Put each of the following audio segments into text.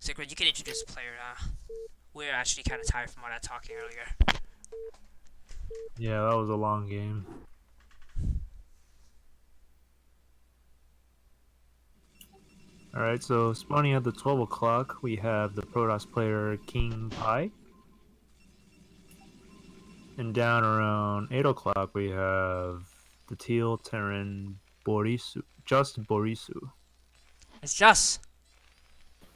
Secret, you can introduce the player. We're actually kind of tired from all that talking earlier. Yeah, that was a long game. Alright, so spawning at the 12 o'clock, we have the Protoss player KingPi. And down around 8 o'clock, we have the Teal Terran Borisu. Just Borisu. It's just.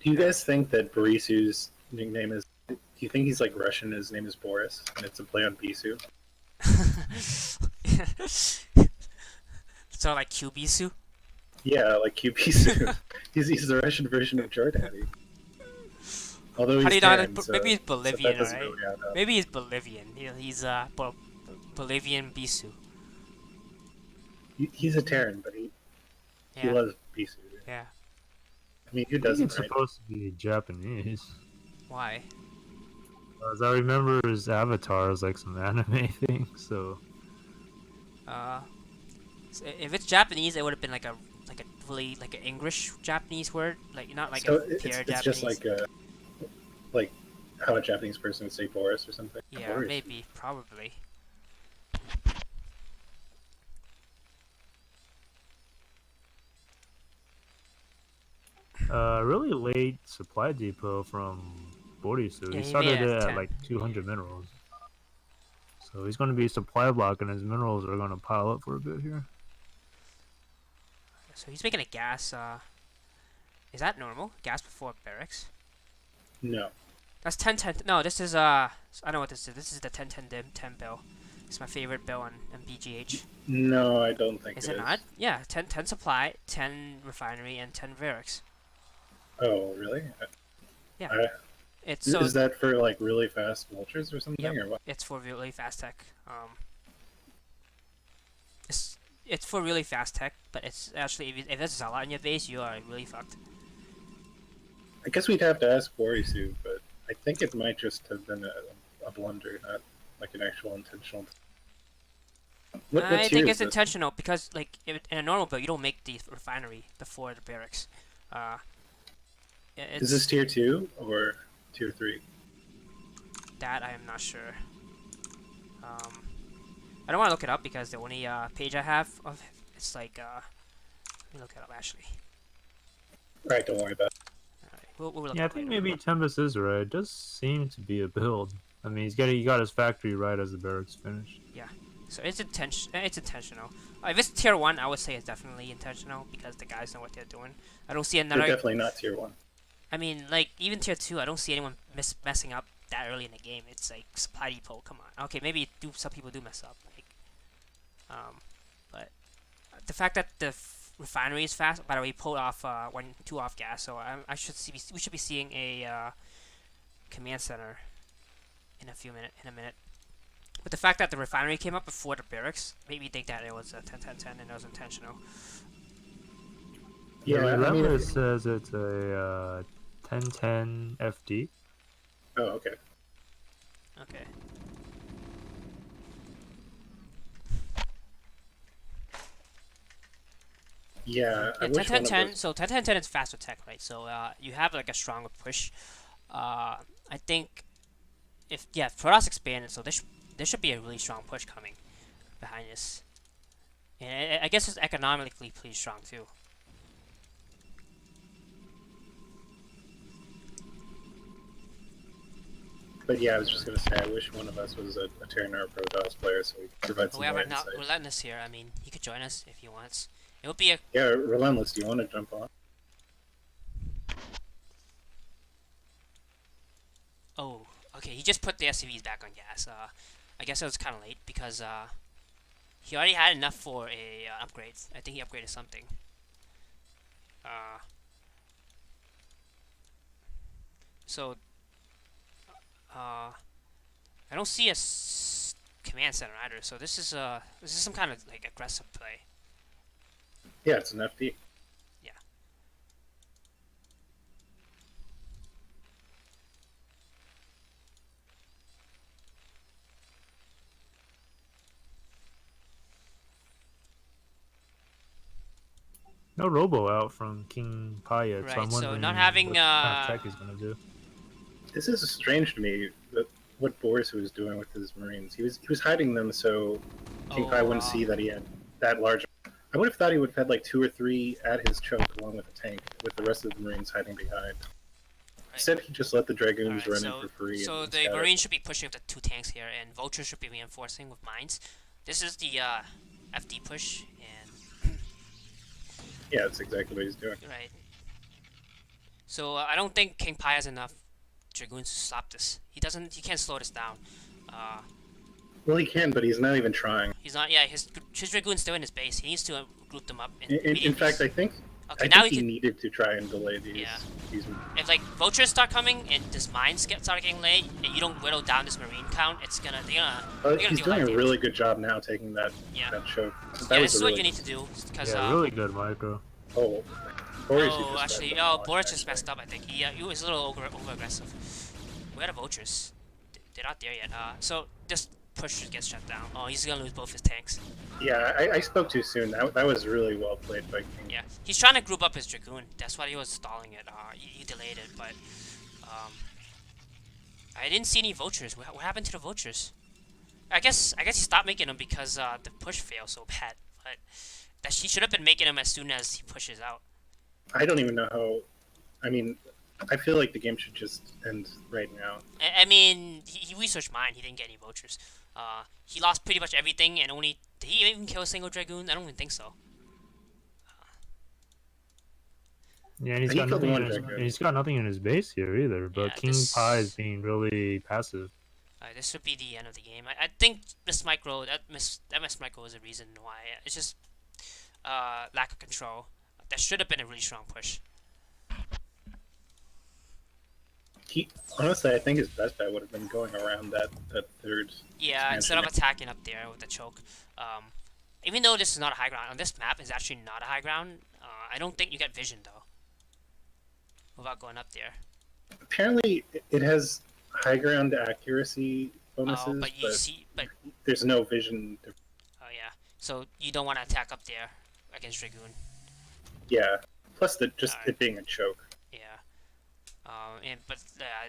Do you guys think that Borisu's nickname is? Do you think he's like Russian? His name is Boris, and it's a play on Bisu. So like QBisu. Yeah, like Bisu. he's the Russian version of Jordani. Although How he's do you know? Terran, Maybe he's so Bolivian, that doesn't right? really add up. Maybe he's Bolivian. He's Bolivian Bisu. He's a Terran, but he Yeah. loves Bisu. Yeah. I mean, who I think doesn't, it's right? supposed to be Japanese. Why? As I remember, his avatar is like some anime thing, so. So if it's Japanese, it would have been like a really like an English Japanese word, like not like So a pure it's Japanese. just like how a Japanese person would say Boris or something. Yeah, Boris. maybe, probably. Really late supply depot from Borisu. Yeah, He he made started it it at at 10. like 200 minerals. So he's going to be supply block, and his minerals are going to pile up for a bit here. So he's making a gas. Is that normal? Gas before barracks? No. That's 1010. No, this is I know what this is. This is the 1010 bill. It's my favorite bill on BGH. No, I don't think Is it it not? Yeah, 10 supply, 10 refinery, and 10 barracks. Oh, really? Yeah. I, It's so. is that for like really fast vultures or something, Yep. or what? It's for really fast tech. It's for really fast tech, but it's actually if there's a lot in your base, you are really fucked. I guess we'd have to ask Borisu, but I think it might just have been a blunder, not like an actual intentional. What I tier think is it's this? intentional because like in a normal build, you don't make the refinery before the barracks. It's Is this tier 2 or tier 3? that I am not sure. I don't want to look it up because the only page I have of it's like let me look it up actually. Right, don't worry about it. We'll look Yeah, I it up think later. maybe Tempest is right. It does seem to be a build. I mean, he got his factory right as the barracks finished. So it's intentional. If it's tier 1, I would say it's definitely intentional because the guys know what they're doing. I don't see They're another. definitely not tier 1. I mean, like even tier 2, I don't see anyone messing up that early in the game. It's like supply depot. Come on. Okay, maybe some people do mess up. Like, but the fact that the refinery is fast. By the way, we pulled off 2 off gas, so we should be seeing a command center in a minute. But the fact that the refinery came up before the barracks made me think that it was a 10-10-10 and it was intentional. Yeah, Yeah, I mean, it says it's a 1010 FD. oh, okay. Okay. Yeah, I Yeah, wish one of 10-10-10. those. So 10-10-10 is faster tech, right? So you have like a stronger push. I think if Protoss expanded, so there should be a really strong push coming behind this. And I guess it's economically pretty strong too. But yeah, I was just gonna say, I wish one of us was a Terran or a Protoss player, so we could provide some We have more our insight. Relentless here. I mean, he could join us if he wants. It would be a Yeah, Relentless, do you want to jump on? oh okay. He just put the SCVs back on gas. I guess it was kind of late because he already had enough for a upgrade. I think he upgraded something. So I don't see a command center either. So this is some kind of like aggressive play. Yeah, it's an FD. Yeah. No robo out from KingPi yet, so Right, I'm so wondering not having, what kind of tech he's gonna do. This is strange to me that what Borisu was doing with his Marines. He was hiding them so KingPi wouldn't see that he had that large. I would have thought he would have had like 2 or 3 at his choke along with the tank, with the rest of the Marines hiding behind. Instead, he just let the Dragoons run in for free. So and the Marines should be pushing with the 2 tanks here, and Vultures should be reinforcing with mines. This is the FD push, and yeah, that's exactly what he's doing. right. So I don't think KingPi has enough Dragoons to stop this. He doesn't. He can't slow this down. Well, he can, but he's not even trying. He's not. Yeah, his Dragoon's still in his base. He needs to group them up. In fact, I think. Okay, I now think he needed to try and delay these. Yeah. These... If like vultures start coming and this mines start getting laid, and you don't whittle down this marine count, it's gonna he's doing a really good job now taking that choke. Yeah, this is what you need to do. Cause, really good micro. Oh, Boris just messed up. I think he was a little over aggressive. We got a vultures. They're not there yet. So this push gets shut down. Oh, he's gonna lose both his tanks. Yeah, I spoke too soon. That was really well played by King. Yeah, he's trying to group up his Dragoon. That's why he was stalling it. He delayed it, but I didn't see any vultures. What happened to the vultures? I guess he stopped making them because the push failed so bad. But he should have been making them as soon as he pushes out. I don't even know how. I mean, I feel like the game should just end right now. I mean, he researched mine. He didn't get any vultures. He lost pretty much everything, and only did he even kill a single Dragoon? I don't even think so. Yeah, and he's got nothing in his base here either. But KingPi is being really passive. This should be the end of the game. I think Miss Micro that Miss Micro is the reason why. It's just lack of control. That should have been a really strong push. Honestly, I think his best bet would have been going around that third. Yeah, instead of attacking up there with the choke. Even though this is not a high ground, on this map is actually not a high ground. I don't think you get vision though. Without going up there. Apparently, it has high ground accuracy bonuses, but there's no vision. Oh yeah, so you don't want to attack up there against Dragoon. Yeah, plus it being a choke. Yeah. But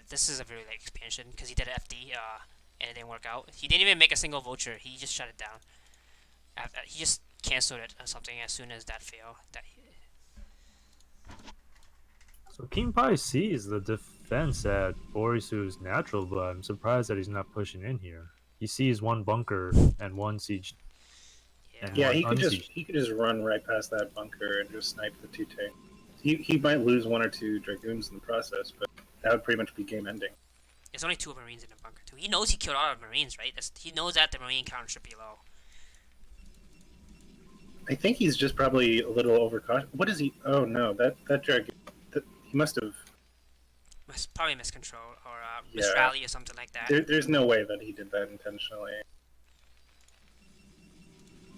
this is a very late expansion because he did an FD and it didn't work out. He didn't even make a single vulture. He just shut it down. He just canceled it or something as soon as that failed. So KingPi sees the defense at Borisu's natural, but I'm surprised that he's not pushing in here. He sees one bunker and one siege. Yeah, he could just run right past that bunker and just snipe the 2 tanks. He might lose 1 or 2 Dragoons in the process, but that would pretty much be game ending. There's only 2 Marines in the bunker too. He knows he killed all of the Marines, right? He knows that the Marine count should be low. I think he's just probably a little overcautious. What is he? Oh no, that Dragoon. He must have. Probably miscontrol or misrally or something like that. There's no way that he did that intentionally.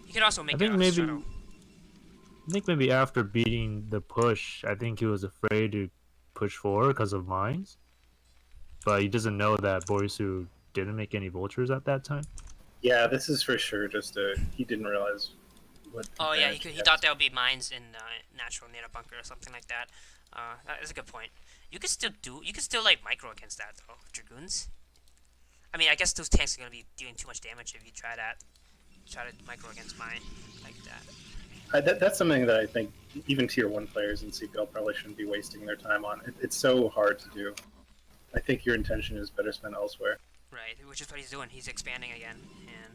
He could also make I think maybe after beating the push, I think he was afraid to push forward because of mines. But he doesn't know that Borisu didn't make any vultures at that time. Yeah, this is for sure just he didn't realize what... Oh yeah, he thought there would be mines in natural near a bunker or something like that. That is a good point. You could still like micro against that though, Dragoons. I mean, I guess those tanks are gonna be doing too much damage if you try to micro against mine like that. That's something that I think even tier 1 players in CPL probably shouldn't be wasting their time on. It's so hard to do. I think your intention is better spent elsewhere. Right, which is what he's doing. He's expanding again, and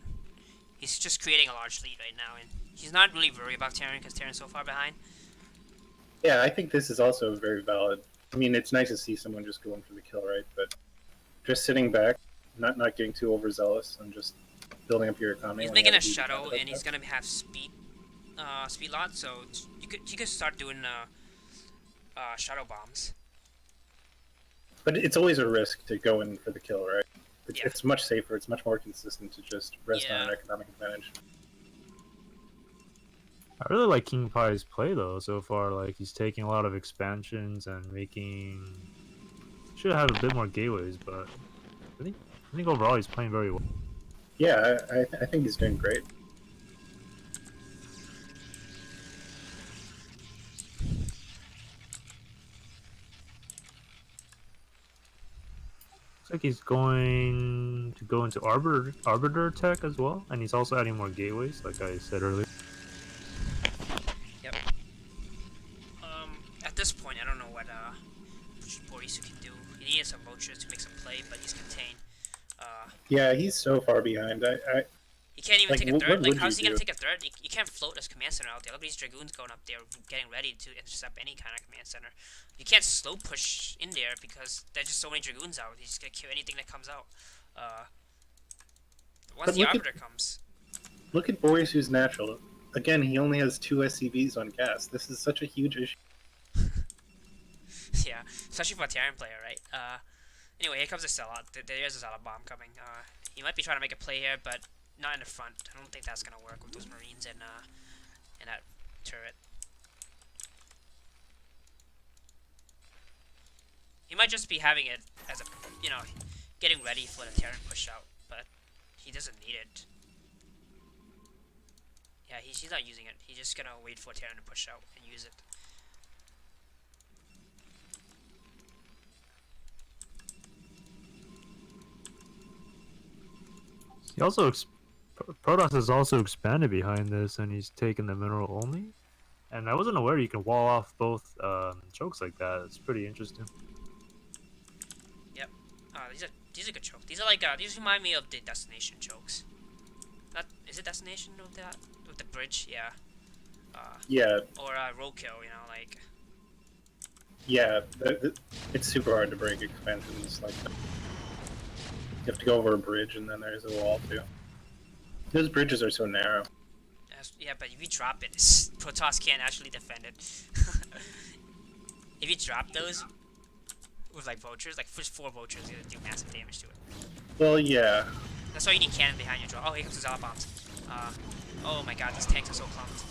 he's just creating a large fleet right now, and he's not really worried about Terran because Terran's so far behind. Yeah, I think this is also very valid. I mean, it's nice to see someone just going for the kill, right? But just sitting back, not getting too overzealous, and just building up your economy. He's making a shuttle, and he's gonna have speed lot, so you could start doing shuttle bombs. But it's always a risk to go in for the kill, right? It's much safer. It's much more consistent to just rest on an economic advantage. I really like KingPi's play though so far. Like he's taking a lot of expansions and should have a bit more gateways, but I think overall he's playing very well. Yeah, I think he's doing great. Looks like he's going to go into Arbiter tech as well, and he's also adding more gateways, like I said earlier. Yep. At this point, I don't know what Borisu can do. He needs some vultures to make some play, but he's contained. Yeah, he's so far behind. He can't even Like, take a what third. Like, would how's you he gonna do? take a third? You can't float as command center out there. Look at these dragoons going up there, getting ready to intercept any kind of command center. You can't slow push in there because there's just so many dragoons out. He's just gonna kill anything that comes out. Once But the look at- arbiter comes, Look at Borisu's natural. Again, he only has 2 SCVs on gas. This is such a huge issue. yeah, especially for a Terran player, right? Anyway, here comes a sellout. There's a sellout bomb coming. He might be trying to make a play here, but not in the front. I don't think that's gonna work with those Marines and that turret. He might just be having it as a, getting ready for the Terran push out, but he doesn't need it. Yeah, he's not using it. He's just gonna wait for Terran to push out and use it. He also Protoss has also expanded behind this, and he's taken the mineral only. And I wasn't aware you can wall off both chokes like that. It's pretty interesting. Yep. These are good chokes. These are like these remind me of the destination chokes. Is it destination of that with the bridge? Yeah. Yeah, Or roadkill. Like. yeah. It's super hard to break expansions like that. You have to go over a bridge, and then there's a wall too. Those bridges are so narrow. Yeah, but if you drop it, Protoss can't actually defend it. If you drop those with like vultures, like first 4 vultures, you're gonna do massive damage to it. Well, yeah. That's why you need cannon behind your draw. Oh, here comes the Zealot bombs. Oh my god, these tanks are so clumped.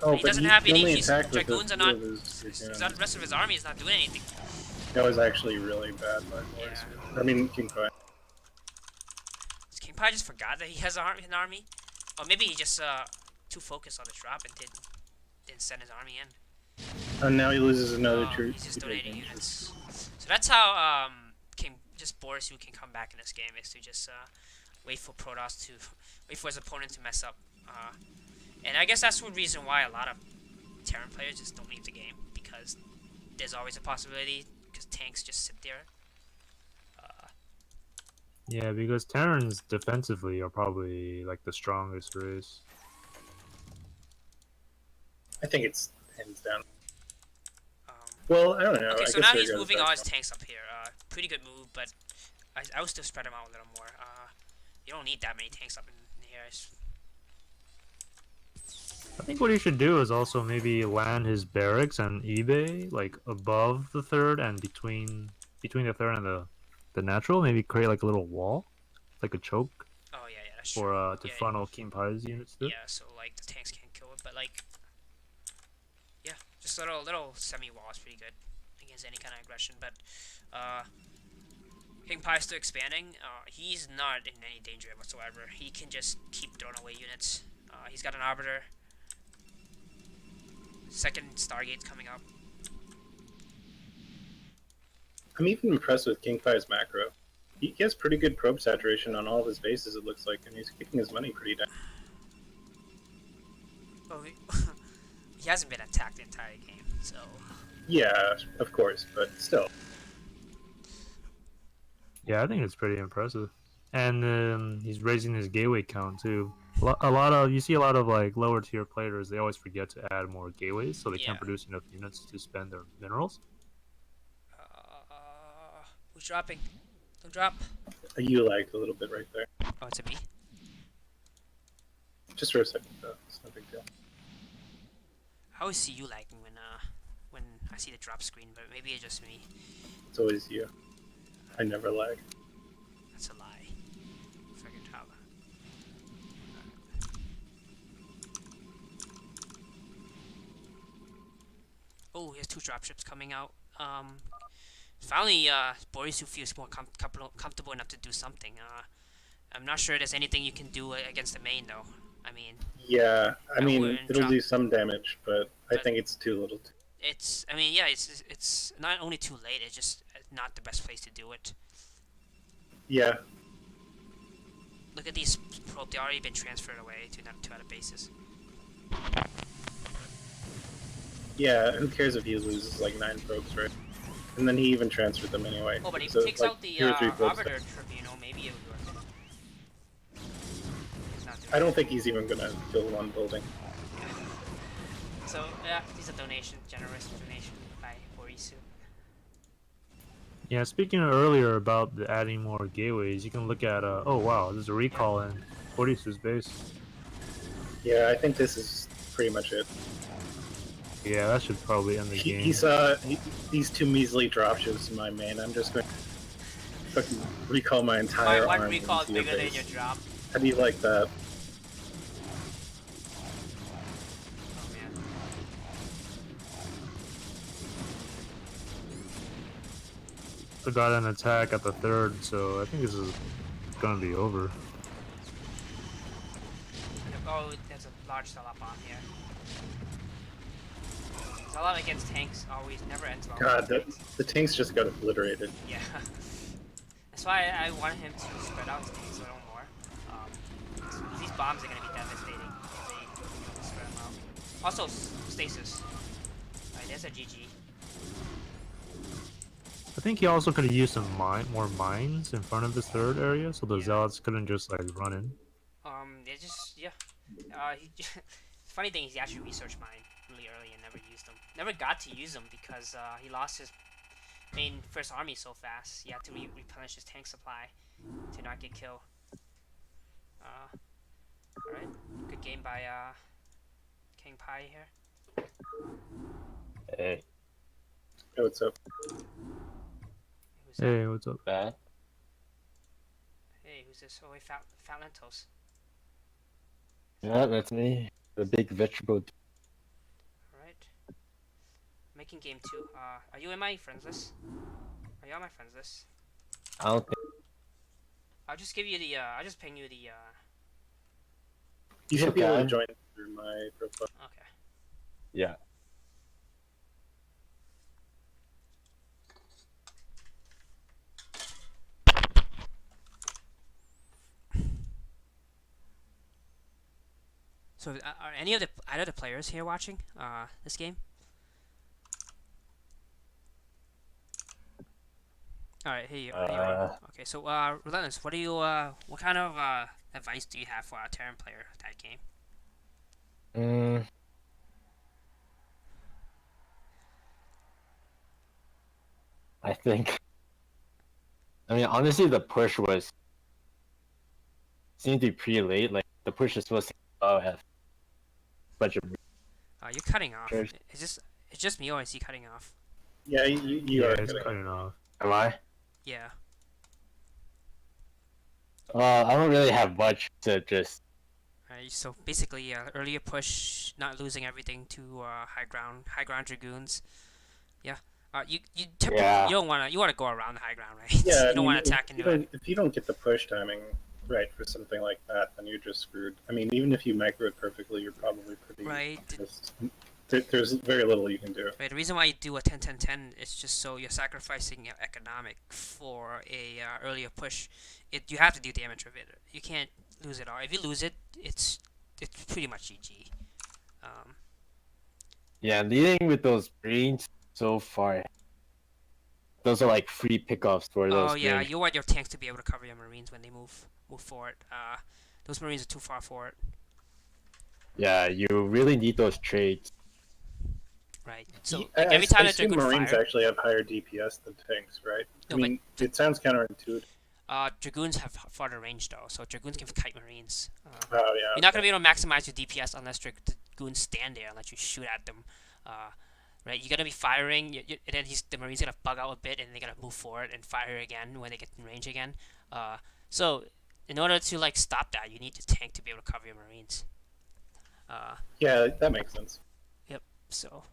Oh, He but doesn't have any. only His attacked with dragoons the are not. the The rest of his army is not doing anything. That was actually really bad by Yeah. Borisu. I mean, KingPi. KingPi just forgot that he has an army, or maybe he just too focused on the drop and didn't send his army in. And now he loses another Oh, troop. he's just donating units. So that's how Borisu can come back in this game, is to just wait for Protoss to wait for his opponent to mess up. And I guess that's one reason why a lot of Terran players just don't leave the game, because there's always a possibility, because tanks just sit there. Yeah, because Terrans defensively are probably like the strongest race. I think it's hands down. Um, Well, I don't know. okay, I so guess now there he's goes moving that all his one. tanks up here. Pretty good move, but I would still spread them out a little more. You don't need that many tanks up in here. I think what he should do is also maybe land his barracks and eBay like above the third and between the third and the natural. Maybe create like a little wall, like a choke, Oh yeah, that's for true. to Yeah, funnel KingPi's units through. yeah, so like the tanks can't kill it, but like, yeah, just a little semi-wall is pretty good against any kind of aggression. But KingPi's still expanding. He's not in any danger whatsoever. He can just keep throwing away units. He's got an arbiter. Second Stargate's coming up. I'm even impressed with KingPi's macro. He has pretty good probe saturation on all of his bases, it looks like, and he's kicking his money pretty down. Well, he hasn't been attacked the entire game, so. Yeah, of course, but still. Yeah, I think it's pretty impressive, and he's raising his gateway count too. You see a lot of like lower tier players. They always forget to add more gateways, so they Yeah. can't produce enough units to spend their minerals. Who's dropping? Don't drop. You lagged a little bit right there. Oh, it's a me. Just for a second, though. It's no big deal. I always see you lagging when I see the drop screen, but maybe it's just me. It's always you. I never lag. That's a lie. Figured how. Oh, he has 2 dropships coming out. Finally, Borisu feels more comfortable enough to do something. I'm not sure there's anything you can do against the main, though. I mean, Yeah, I mean, wouldn't it'll drop- do some damage, but I But- think it's too little. yeah, it's not only too late. It's just not the best place to do it. Yeah. Look at these probe. They already been transferred away to other bases. Yeah, who cares if he loses like 9 probes, right? And then he even transferred them anyway. Oh, but if So, he takes like, out the 2 or 3 probes. Arbiter Tribunal, maybe it would work. He's not doing I don't it. think he's even gonna build one building. So, yeah, he's a donation, generous donation by Borisu. Yeah, speaking earlier about adding more gateways, you can look at oh wow, there's a recall in Borisu's base. Yeah, I think this is pretty much it. Yeah, that should probably end the game. He saw these 2 measly dropships in my main. I'm just going to fucking recall my entire One army recall is into your bigger than base. your drop. How do you like that? Oh man. I got an attack at the 3rd, so I think this is gonna be over. Oh, there's a large Zala bomb here. Zala against tanks always never ends well. God, the tanks just got obliterated. Yeah. That's why I want him to spread out his tanks a little more. These bombs are going to be devastating if they spread them out. Also, stasis. Alright, there's a GG. I think he also could have used some more mines in front of his 3rd area, so the Yeah. zealots couldn't just like run in. They just, yeah. Funny thing is he actually researched mine really early and never used them. Never got to use them because he lost his main first army so fast. He had to replenish his tank supply to not get killed. Alright, good game by KingPi here. Hey, Hey, what's up? Who's that? Hey, what's up? bad. Hey, who's this? Oh wait, Fat Lentils. Yeah, that's me. The big vegetable. Alright. Making game 2. Are you in my friends list? Are you on my friends list? I don't think. I'll just give you the, I'll just ping you the, You should be able to Okay. join through my profile. okay. Yeah. So, are any of the either of the players here watching this game? All right, here you are. Okay, so Relentless, what do you what kind of advice do you have for a Terran player that game? I think. I mean, honestly, the push seemed to be pretty late. Like the push is supposed to have a bunch of. You're cutting off. Sure. It's just me or is he cutting off? Yeah, you Yeah, are. it's Correct. cutting off. Am I? Yeah. I don't really have much to just. Alright, so basically, earlier push, not losing everything to high ground dragoons. Yeah. You typically Yeah. you wanna go around the high ground, right? Yeah, you don't want to attack if into it. if you don't get the push timing right for something like that, then you're just screwed. I mean, even if you micro it perfectly, you're probably pretty. Right. Just, there's very little you can do. Right, the reason why you do a 10-10-10 is just so you're sacrificing your economic for a earlier push. You have to do damage with it. You can't lose it all. If you lose it, it's pretty much GG. Yeah, leading with those greens so far. Those are like free pickups for those. Oh yeah, greens. you want your tanks to be able to cover your marines when they move forward. Those marines are too far forward. Yeah, you really need those trades. Right. So I- like, every I time a assume dragoon Marines fire, actually have higher DPS than tanks, right? No, I mean, but it sounds counterintuitive. dragoons have farther range though, so dragoons can kite marines. Oh yeah. You're not gonna be able to maximize your DPS unless dragoons stand there and let you shoot at them. Right, you're gonna be firing, and then the marine's gonna bug out a bit, and they're gonna move forward and fire again when they get in range again. So in order to like stop that, you need the tank to be able to cover your marines. Yeah, that makes sense. So,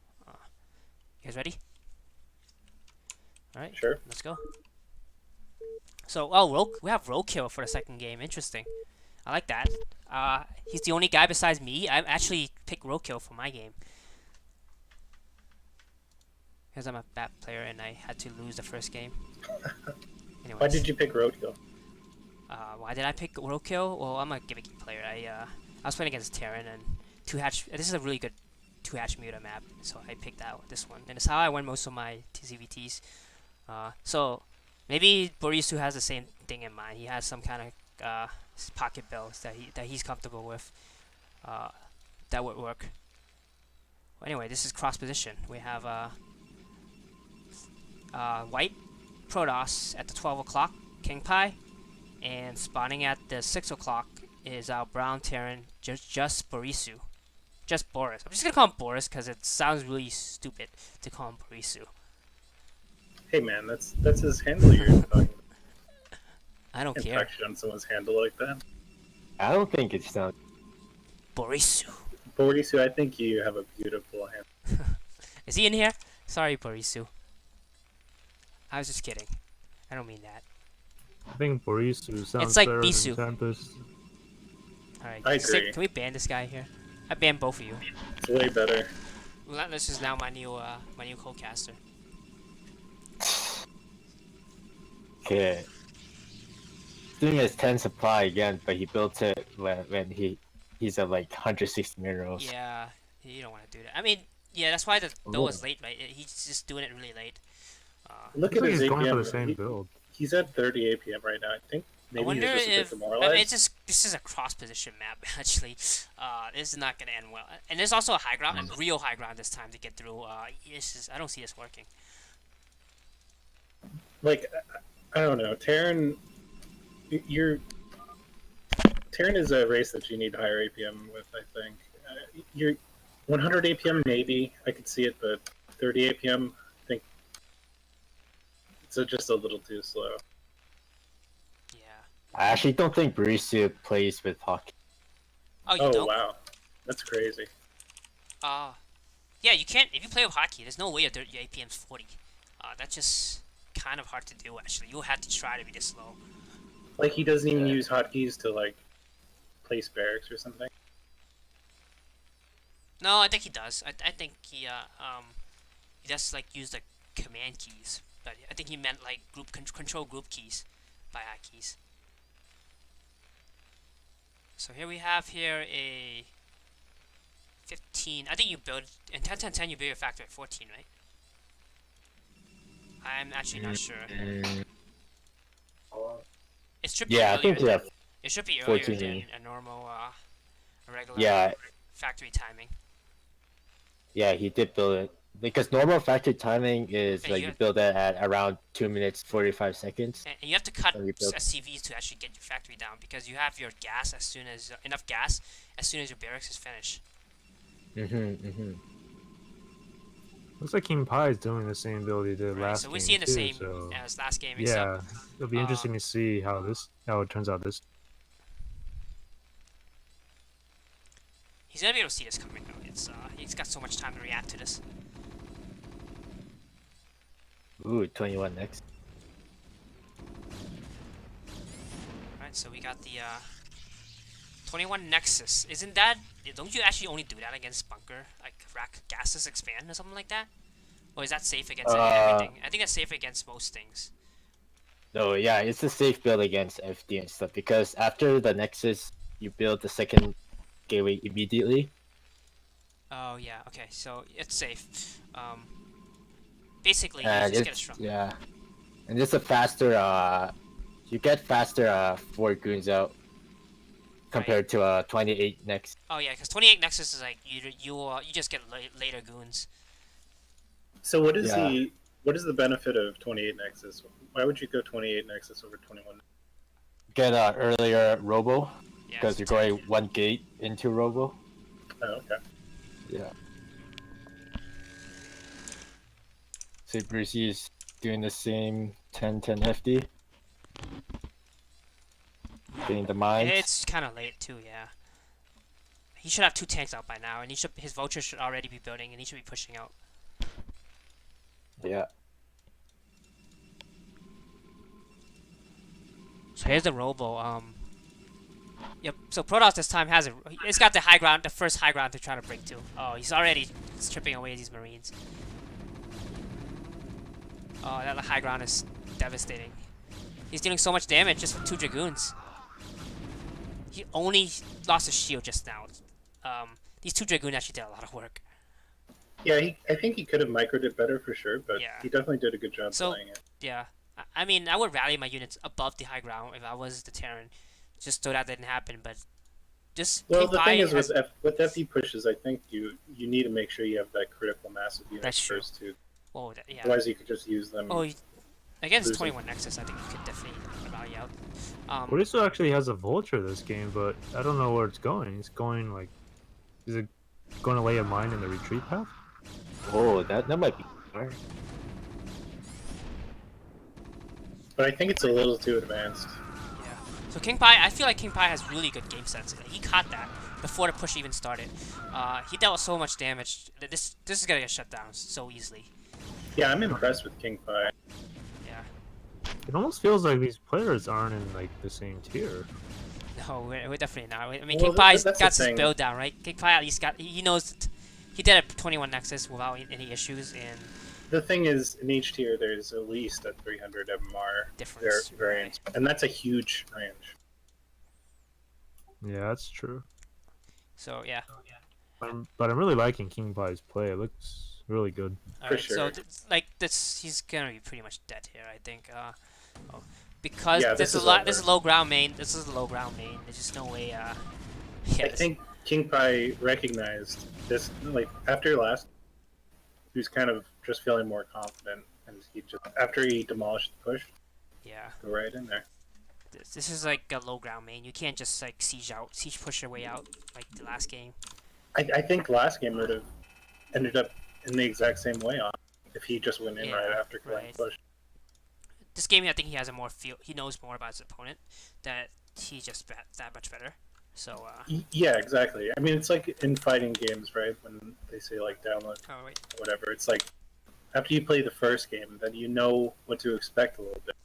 you guys ready? All right, Sure. let's go. So, we have roadkill for the second game. Interesting. I like that. He's the only guy besides me. I actually picked roadkill for my game. Because I'm a bad player and I had to lose the first game. Anyways. Why did you pick Roadkill? Why did I pick Roadkill? Well, I'm a gimmicky player. I was playing against Terran and 2-hatch. This is a really good 2-hatch Muta map, so I picked this one. And it's how I win most of my TCVTs. So maybe Borisu has the same thing in mind. He has some kind of pocket builds that he's comfortable with. That would work. Well, anyway, this is cross position. We have white Protoss at the 12 o'clock, KingPi, and spawning at the 6 o'clock is our brown Terran, just Borisu. Just Boris. I'm just gonna call him Boris because it sounds really stupid to call him Borisu. Hey man, that's his handle you're talking about. I don't care. Infection on someone's handle like that. I don't think it sounds. Borisu. Borisu, I think you have a beautiful handle. Is he in here? Sorry, Borisu. I was just kidding. I don't mean that. I think Borisu sounds It's like better Bisu. than Tempest. Alright, I agree. can we ban this guy here? I banned both of you. It's way better. Relentless is now my new co-caster. Okay. Doing his 10 supply again, but he built it when he's at like 160 minerals. Yeah, you don't want to do that. I mean, yeah, that's why the build was late, right? He's just doing it really late. Look Looks at like his he's going for the APM. same build. He's at 30 APM right now. I think I maybe wonder he's just a bit if demoralized. this is a cross position map actually. This is not gonna end well. And there's also a high ground, a real high ground this time to get through. I don't see this working. Like, I don't know. Terran is a race that you need higher APM with, I think. You're 100 APM, maybe. I could see it, but 30 APM, I think it's just a little too slow. Yeah. I actually don't think Borisu plays with hockey. Oh, you Oh, don't? wow. That's crazy. Yeah, you can't. If you play with hockey, there's no way your APM's 40. That's just kind of hard to do, actually. You'll have to try to be this slow. Like, he doesn't even use hotkeys to, like, place barracks or something. No, I think he does. I think he just like use the command keys, but I think he meant like control group keys by hotkeys. So here we have a 15. I think you build in 10-10-10. You build your factory at 14, right? I'm actually not sure. It should be Yeah, I earlier think yeah. It should be earlier 14. than a normal, a regular Yeah. factory timing. Yeah, he did build it. Because normal factory timing is Yeah, like you- you build it at around 2 minutes 45 seconds. And you have to cut So we built- SCVs to actually get your factory down because you have your gas as soon as enough gas as soon as your barracks is finished. Looks like KingPi is doing the same build he did Right, last so game we're seeing the too, same so as last game. yeah, Except, it'll be interesting to see how it turns out this. he's gonna be able to see this coming though. He's got so much time to react to this. Ooh, 21 next. Right, so we got the 21 Nexus. Isn't that? Don't you actually only do that against bunker, like rack gases expand or something like that? Or is that safe against everything? I think that's safe against most things. No, yeah, it's a safe build against FD and stuff because after the Nexus, you build the second gateway immediately. Oh yeah, okay, so it's safe. Basically, you And just get a it's, strong. yeah, and it's a faster. You get faster 4 goons out compared to 28 next. Oh yeah, because 28 Nexus is like you just get later goons. So what is Yeah. what is the benefit of 28 Nexus? Why would you go 28 Nexus over 21? Get earlier Robo Yeah, because you're going 1 gate into Robo. Oh, okay. Yeah. So Brucey is doing the same 10-10 FD. Getting the mines. It's kind of late too, yeah. He should have 2 tanks out by now, and his vulture should already be building, and he should be pushing out. Yeah. So here's the Robo. Yep. So Protoss this time has it's got the high ground, the first high ground to try to break to. Oh, he's already stripping away these Marines. Oh, that high ground is devastating. He's dealing so much damage just with 2 Dragoons. He only lost a shield just now. These 2 Dragoons actually did a lot of work. Yeah, I think he could have microed it better for sure, but Yeah. he definitely did a good job playing it. Yeah. I mean, I would rally my units above the high ground if I was the Terran, just so that didn't happen. But just Well, the thing is has, with FD pushes, I think you need to make sure you have that critical mass of units That's true. first too. oh yeah. Otherwise, you could just use them. Oh, against losing. 21 Nexus, I think you could definitely rally out. Borisu actually has a vulture this game, but I don't know where it's going. It's going like, is it going to lay a mine in the retreat path? Oh, that might be smart. But I think it's a little too advanced. Yeah. So KingPi, I feel like KingPi has really good game sense. He caught that before the push even started. He dealt so much damage. This is gonna get shut down so easily. Yeah, I'm impressed with KingPi. Yeah. It almost feels like these players aren't in like the same tier. No, we're definitely not. I mean, Well, KingPi's that's got the his thing. build down, right? KingPi at least he knows he did a 21 Nexus without any issues, and The thing is, in each tier, there's at least a 300 MMR Difference, variance, and that's a huge range. Yeah, that's true. so yeah. But I'm really liking KingPi's play. It looks really good. Alright, sure. so he's gonna be pretty much dead here, I think. Because Yeah, this this is is over. this is low ground main. This is the low ground main. There's just no way. Yeah, I think KingPi recognized this, like, after last, he was kind of just feeling more confident, and he just, after he demolished the push, yeah. go right in there. This is like a low ground main. You can't just like siege push your way out like the last game. I think last game would have ended up in the exact same way on if he just went in Yeah, right after killing right. push. This game, I think he has a more feel. He knows more about his opponent. That he's just that much better. So. Yeah, exactly. I mean, it's like in fighting games, right? When they say like download Oh wait. whatever, it's like after you play the first game, then you know what to expect a little bit.